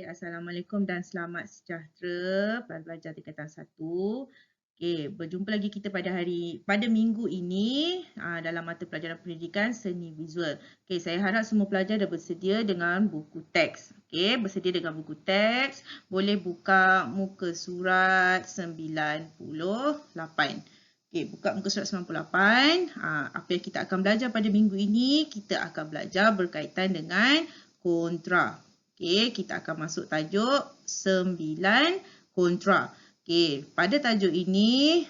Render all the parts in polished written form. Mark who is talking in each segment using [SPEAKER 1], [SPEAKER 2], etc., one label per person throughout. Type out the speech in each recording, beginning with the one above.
[SPEAKER 1] Assalamualaikum dan selamat sejahtera pelajar tingkatan 1. Berjumpa lagi kita pada minggu ini dalam mata pelajaran pendidikan seni visual. Saya harap semua pelajar dah bersedia dengan buku teks. Bersedia dengan buku teks, boleh buka muka surat 98. Buka muka surat 98. Apa yang kita akan belajar pada minggu ini, kita akan belajar berkaitan dengan kontra. Kita akan masuk tajuk 9 kontra. Pada tajuk ini,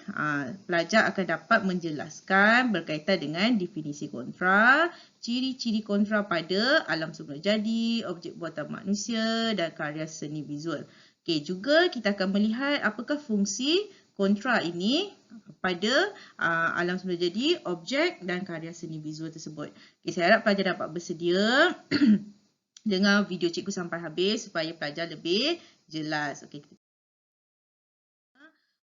[SPEAKER 1] pelajar akan dapat menjelaskan berkaitan dengan definisi kontra, ciri-ciri kontra pada alam semula jadi, objek buatan manusia dan karya seni visual. Juga kita akan melihat apakah fungsi kontra ini pada alam semula jadi, objek dan karya seni visual tersebut. Saya harap pelajar dapat bersedia dengan video cikgu sampai habis supaya pelajar lebih jelas.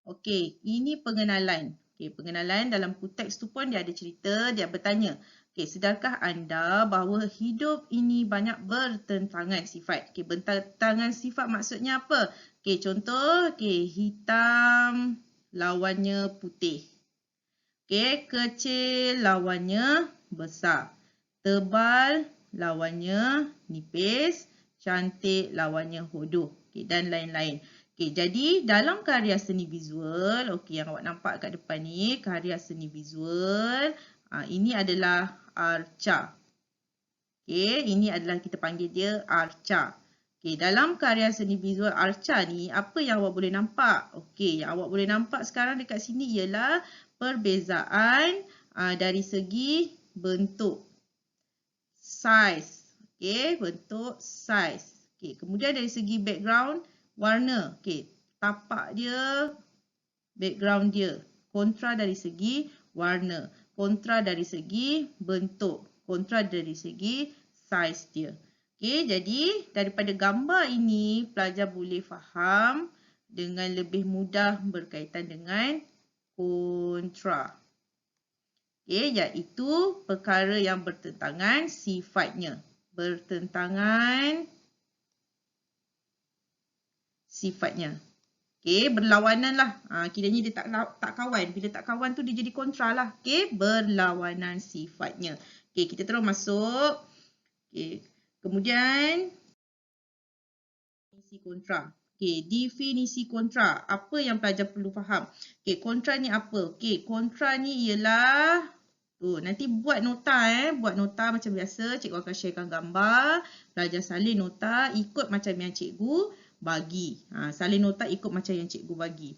[SPEAKER 1] Ini pengenalan. Pengenalan dalam buku teks tu pun dia ada cerita, dia bertanya. Sedarkah anda bahawa hidup ini banyak bertentangan sifat? Bertentangan sifat maksudnya apa? Contoh, hitam lawannya putih. Kecil lawannya besar. Tebal lawannya nipis, cantik lawannya hodoh, dan lain-lain. Jadi dalam karya seni visual, yang awak nampak kat depan ni, karya seni visual, ini adalah arca. Ini adalah kita panggil dia arca. Dalam karya seni visual arca ni, apa yang awak boleh nampak? Yang awak boleh nampak sekarang dekat sini ialah perbezaan dari segi bentuk. Size. Bentuk size. Kemudian dari segi background, warna. Tapak dia, background dia. Kontra dari segi warna. Kontra dari segi bentuk. Kontra dari segi size dia. Jadi daripada gambar ini, pelajar boleh faham dengan lebih mudah berkaitan dengan kontra. Iaitu perkara yang bertentangan sifatnya. Bertentangan sifatnya. Berlawanan lah. Kiranya dia tak kawan. Bila tak kawan tu dia jadi kontra lah. Berlawanan sifatnya. Kita terus masuk. Kemudian definisi kontra. Definisi kontra. Apa yang pelajar perlu faham? Kontra ni apa? Kontra ni ialah nanti buat nota buat nota macam biasa, cikgu akan sharekan gambar, pelajar salin nota ikut macam yang cikgu bagi. Salin nota ikut macam yang cikgu bagi.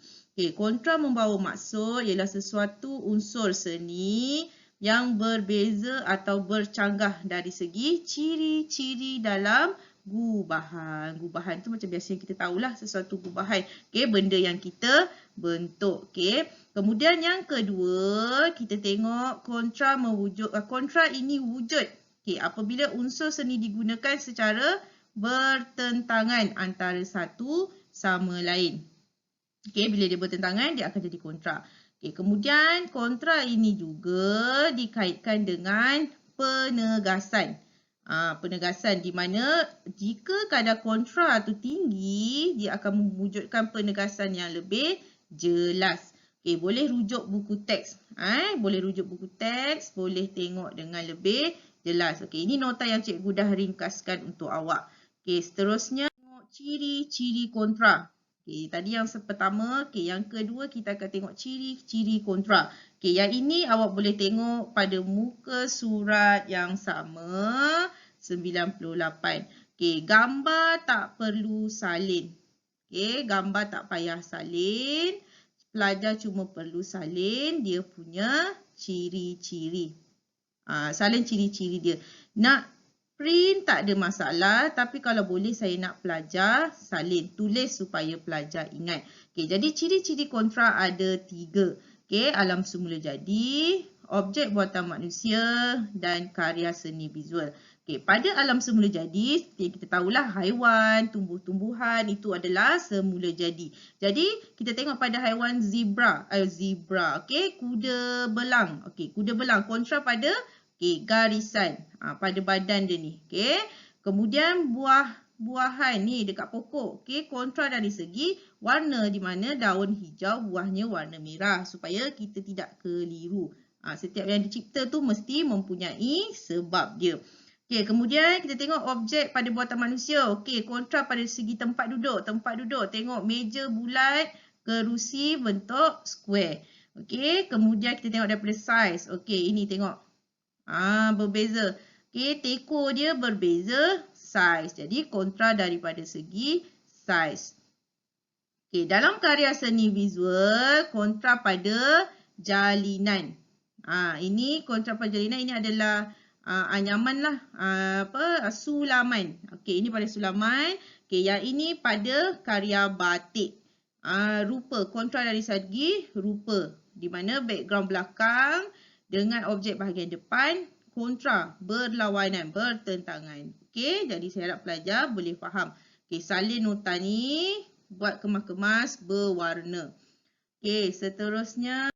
[SPEAKER 1] Kontra membawa maksud ialah sesuatu unsur seni yang berbeza atau bercanggah dari segi ciri-ciri dalam gubahan. Gubahan tu macam biasa yang kita tahulah, sesuatu gubahan. Benda yang kita bentuk. Kemudian yang kedua, kita tengok kontra ini wujud. Apabila unsur seni digunakan secara bertentangan antara satu sama lain. Bila dia bertentangan, dia akan jadi kontra. Kemudian kontra ini juga dikaitkan dengan penegasan. Penegasan di mana jika kadar kontra tu tinggi, dia akan mewujudkan penegasan yang lebih jelas. Boleh rujuk buku teks. Boleh rujuk buku teks, boleh tengok dengan lebih jelas. Ini nota yang cikgu dah ringkaskan untuk awak. Seterusnya tengok ciri-ciri kontra. Tadi yang pertama, yang kedua kita akan tengok ciri-ciri kontra. Yang ini awak boleh tengok pada muka surat yang sama, 98. Gambar tak perlu salin. Gambar tak payah salin. Pelajar cuma perlu salin dia punya ciri-ciri. Salin ciri-ciri dia. Nak print tak ada masalah, tapi kalau boleh saya nak pelajar salin, tulis supaya pelajar ingat. Jadi ciri-ciri kontra ada 3. Alam semula jadi, objek buatan manusia dan karya seni visual. Pada alam semula jadi, kita tahulah haiwan, tumbuh-tumbuhan itu adalah semula jadi. Jadi kita tengok pada haiwan zebra. Kuda belang. Kuda belang kontra pada garisan pada badan dia ni. Kemudian buah buahan ni dekat pokok. Okey, kontra dari segi warna di mana daun hijau buahnya warna merah supaya kita tidak keliru. Setiap yang dicipta tu mesti mempunyai sebab dia. Okey, kemudian kita tengok objek pada buatan manusia. Okey, kontra pada segi tempat duduk. Tempat duduk, tengok meja bulat, kerusi bentuk square. Okey, kemudian kita tengok daripada saiz. Okey, ini tengok. Berbeza. Okey, teko dia berbeza saiz. Jadi, kontra daripada segi saiz. Okey, dalam karya seni visual, kontra pada jalinan. Ini kontra pada jalinan, ini adalah anyaman lah, sulaman. Okey, ini pada sulaman. Okey, yang ini pada karya batik. Rupa, kontra dari segi rupa. Di mana background belakang dengan objek bahagian depan, kontra, berlawanan, bertentangan. Okey, jadi saya harap pelajar boleh faham. Okey, salin nota ni buat kemas-kemas berwarna. Okey, seterusnya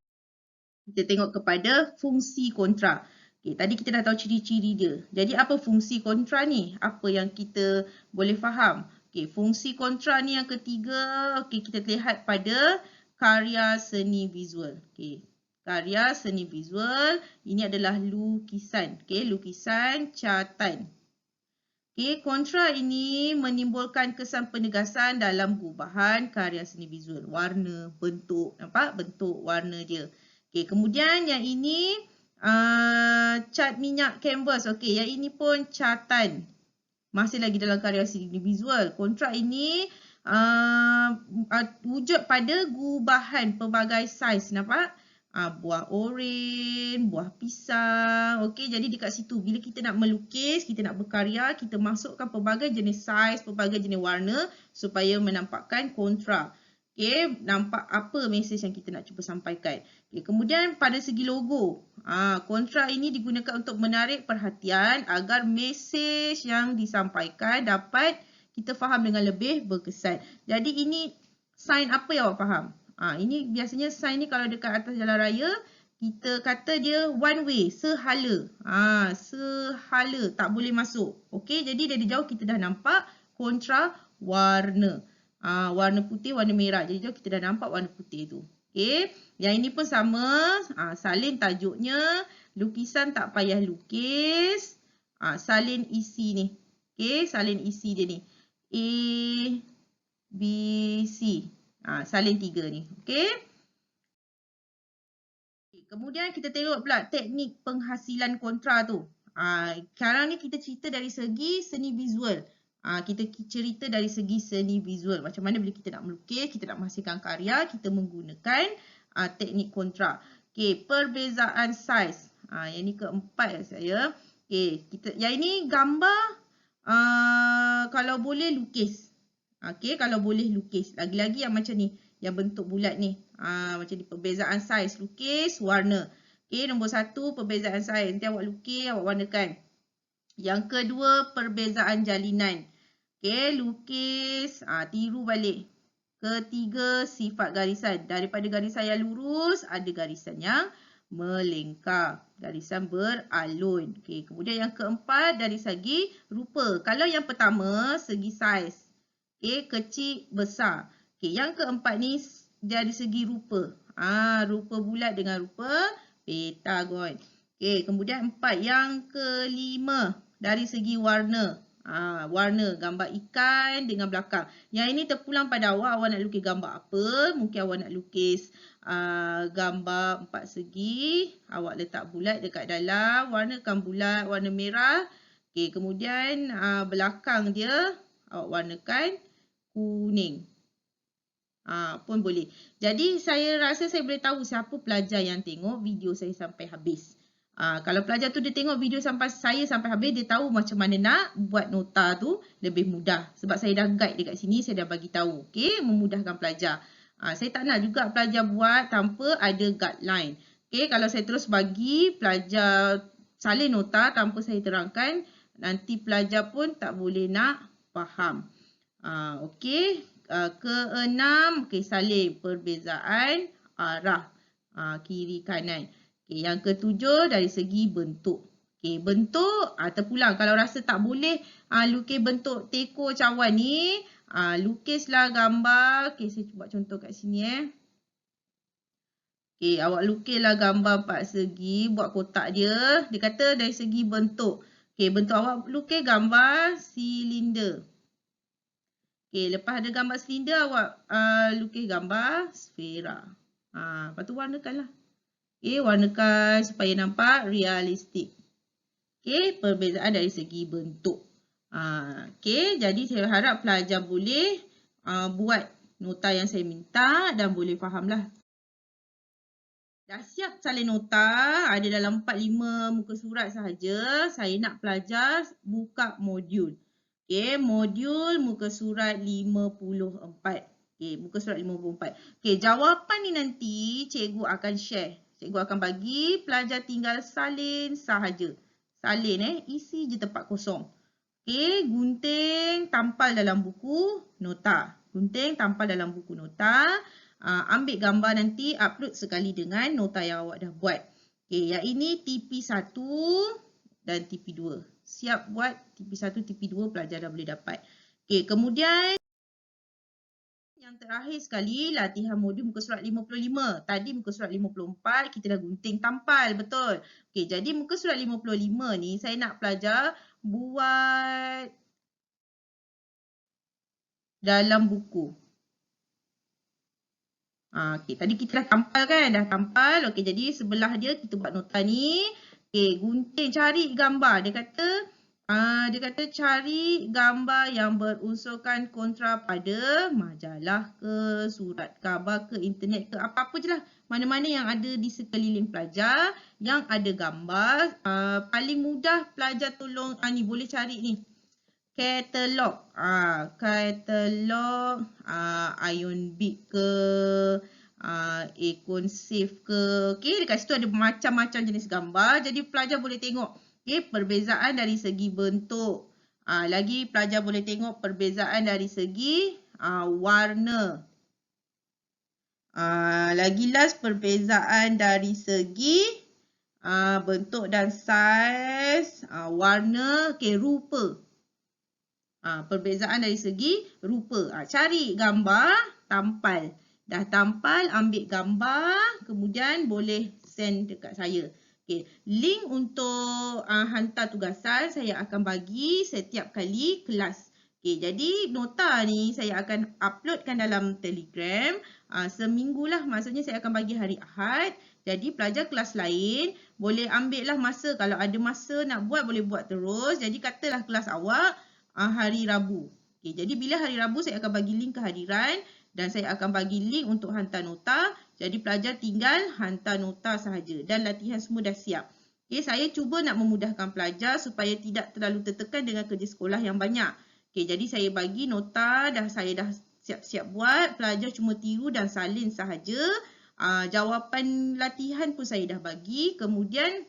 [SPEAKER 1] kita tengok kepada fungsi kontra. Okay, tadi kita dah tahu ciri-ciri dia. Jadi apa fungsi kontra ni? Apa yang kita boleh faham? Okay, fungsi kontra ni yang ketiga, okay, kita lihat pada karya seni visual. Okay, karya seni visual, ini adalah lukisan. Okay, lukisan catatan. Okay, kontra ini menimbulkan kesan penegasan dalam gubahan karya seni visual. Warna, bentuk, nampak? Bentuk, warna dia. Okay, kemudian yang ini cat minyak canvas. Okey, yang ini pun catatan. Masih lagi dalam karya seni visual. Kontra ini wujud pada gubahan pelbagai saiz. Nampak? Buah oren, buah pisang. Okey, jadi dekat situ bila kita nak melukis, kita nak berkarya, kita masukkan pelbagai jenis saiz, pelbagai jenis warna supaya menampakkan kontra. Okey, nampak apa mesej yang kita nak cuba sampaikan. Okay, kemudian pada segi logo, kontra ini digunakan untuk menarik perhatian agar mesej yang disampaikan dapat kita faham dengan lebih berkesan. Jadi ini sign apa yang awak faham? Ini biasanya sign ni kalau dekat atas jalan raya, kita kata dia one way, sehala. Sehala, tak boleh masuk. Okey, jadi dari jauh kita dah nampak kontra warna. Warna putih, warna merah. Jadi jauh kita dah nampak warna putih tu. Okey, yang ini pun sama. Salin tajuknya. Lukisan tak payah lukis. Salin isi ni. Okey, salin isi dia ni. A, B, C. Salin 3 ni. Okey. Kemudian kita tengok pula teknik penghasilan kontra tu. Sekarang ni kita cerita dari segi seni visual. Kita cerita dari segi seni visual. Macam mana bila kita nak melukis, kita nak menghasilkan karya, kita menggunakan teknik kontra. Okay, perbezaan saiz. Yang ni keempat saya. Okay, yang ini gambar kalau boleh lukis. Okay, kalau boleh lukis. Lagi-lagi yang macam ni. Yang bentuk bulat ni. Macam ni, perbezaan saiz. Lukis, warna. Okay, nombor 1, perbezaan saiz. Nanti awak lukis, awak warnakan. Yang kedua, perbezaan jalinan. Okey, lukis, tiru balik. Ketiga, sifat garisan. Daripada garisan yang lurus, ada garisan yang melingkar. Garisan beralun. Okey, kemudian yang keempat, dari segi rupa. Kalau yang pertama, segi saiz. Okey, kecil, besar. Okey, yang keempat ni, dari segi rupa. Rupa bulat dengan rupa pentagon. Okey, kemudian 4. Yang kelima, dari segi warna. Warna, gambar ikan dengan belakang. Yang ini terpulang pada awak. Awak nak lukis gambar apa? Mungkin awak nak lukis gambar 4 segi. Awak letak bulat dekat dalam. Warnakan bulat, warna merah. Okey, kemudian belakang dia awak warnakan kuning. Pun boleh. Jadi saya rasa saya boleh tahu siapa pelajar yang tengok video saya sampai habis. Kalau pelajar tu dia tengok video saya sampai habis, dia tahu macam mana nak buat nota tu lebih mudah. Sebab saya dah guide dekat sini, saya dah bagi tahu. Okey, memudahkan pelajar. Saya tak nak juga pelajar buat tanpa ada guideline. Okey, kalau saya terus bagi pelajar salin nota tanpa saya terangkan, nanti pelajar pun tak boleh nak faham. Okey, keenam, okey, salin perbezaan arah kiri kanan. Okay, yang ketujuh dari segi bentuk. Okey, bentuk terpulang. Kalau rasa tak boleh lukis bentuk teko cawan ni, lukislah gambar. Okey, saya buat contoh kat sini Okey, awak lukislah gambar 4 segi, buat kotak dia. Dia kata dari segi bentuk. Okey, bentuk awak lukis gambar silinder. Okey, lepas ada gambar silinder, awak lukis gambar sfera. Lepas tu warnakanlah. Okey, warnakan supaya nampak realistik. Okey, perbezaan dari segi bentuk. Okey, jadi saya harap pelajar boleh buat nota yang saya minta dan boleh fahamlah. Dah siap salin nota, ada dalam 4-5 muka surat sahaja. Saya nak pelajar buka modul. Okey, modul muka surat 54. Okey, muka surat 54. Okey, jawapan ni nanti cikgu akan share. Cikgu akan bagi, pelajar tinggal salin sahaja. Salin isi je tempat kosong. Okey, gunting, tampal dalam buku nota. Gunting, tampal dalam buku nota. Ambil gambar nanti, upload sekali dengan nota yang awak dah buat. Okey, yang ini TP1 dan TP2. Siap buat TP1, TP2 pelajar dah boleh dapat. Okey, kemudian yang terakhir sekali, latihan modul muka surat 55. Tadi muka surat 54, kita dah gunting tampal, betul? Okey, jadi muka surat 55 ni, saya nak pelajar buat dalam buku. Okey, tadi kita dah tampal kan? Dah tampal. Okey, jadi sebelah dia kita buat nota ni. Okey, gunting, cari gambar. Dia kata cari gambar yang berunsurkan kontra pada majalah ke, surat khabar ke, internet ke, apa-apa je lah. Mana-mana yang ada di sekeliling pelajar yang ada gambar. Paling mudah pelajar tolong, ni boleh cari ni. Katalog. Katalog Ironbit ke, Econsave ke. Okey, dekat situ ada macam-macam jenis gambar. Jadi pelajar boleh tengok perbezaan dari segi bentuk. Lagi pelajar boleh tengok perbezaan dari segi warna. Lagi last perbezaan dari segi bentuk dan saiz, warna, rupa. Perbezaan dari segi rupa. Cari gambar, tampal. Dah tampal, ambil gambar, kemudian boleh send dekat saya. Okay. Link untuk hantar tugasan saya akan bagi setiap kali kelas. Okay, jadi nota ni saya akan uploadkan dalam Telegram. Seminggulah, maksudnya saya akan bagi hari Ahad. Jadi pelajar kelas lain boleh ambil lah masa. Kalau ada masa nak buat, boleh buat terus. Jadi katalah kelas awak hari Rabu. Okay, jadi bila hari Rabu saya akan bagi link kehadiran dan saya akan bagi link untuk hantar nota. Jadi pelajar tinggal hantar nota sahaja dan latihan semua dah siap. Okay, saya cuba nak memudahkan pelajar supaya tidak terlalu tertekan dengan kerja sekolah yang banyak. Okay, jadi saya bagi nota saya dah siap-siap buat. Pelajar cuma tiru dan salin sahaja. Jawapan latihan pun saya dah bagi. Kemudian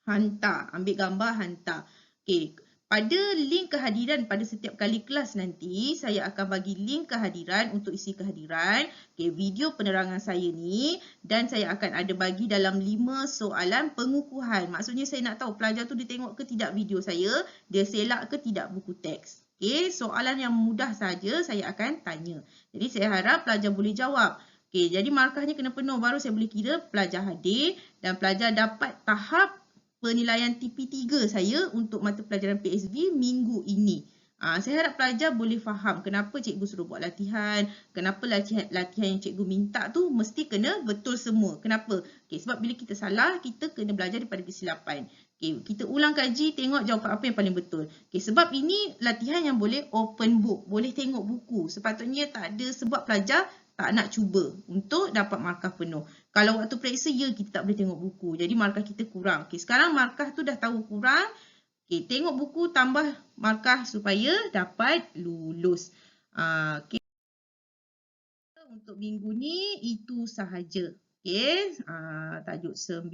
[SPEAKER 1] hantar. Ambil gambar, hantar. Okay. Pada link kehadiran pada setiap kali kelas nanti, saya akan bagi link kehadiran untuk isi kehadiran. Okay, video penerangan saya ni dan saya akan ada bagi dalam 5 soalan pengukuhan. Maksudnya saya nak tahu pelajar tu dia tengok ke tidak video saya, dia selak ke tidak buku teks. Okay, soalan yang mudah saja saya akan tanya. Jadi saya harap pelajar boleh jawab. Okay, jadi markahnya kena penuh baru saya boleh kira pelajar hadir dan pelajar dapat tahap penilaian TP3 saya untuk mata pelajaran PSV minggu ini. Saya harap pelajar boleh faham kenapa cikgu suruh buat latihan, kenapa latihan yang cikgu minta tu mesti kena betul semua. Kenapa? Okay, sebab bila kita salah, kita kena belajar daripada kesilapan. Okay, kita ulang kaji, tengok jawapan apa yang paling betul. Okay, sebab ini latihan yang boleh open book, boleh tengok buku. Sepatutnya tak ada sebab pelajar tak nak cuba untuk dapat markah penuh. Kalau waktu periksa, kita tak boleh tengok buku. Jadi markah kita kurang. Okay, sekarang markah tu dah tahu kurang. Okay, tengok buku, tambah markah supaya dapat lulus. Okay. Untuk minggu ni, itu sahaja. Okay, tajuk 9,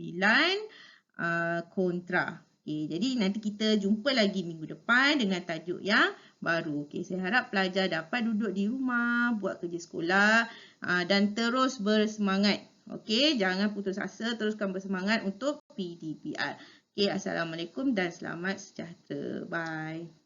[SPEAKER 1] kontra. Okay, jadi nanti kita jumpa lagi minggu depan dengan tajuk yang baru. Okay, saya harap pelajar dapat duduk di rumah, buat kerja sekolah dan terus bersemangat. Okay, jangan putus asa, teruskan bersemangat untuk PDPR. Okay, Assalamualaikum dan selamat sejahtera. Bye.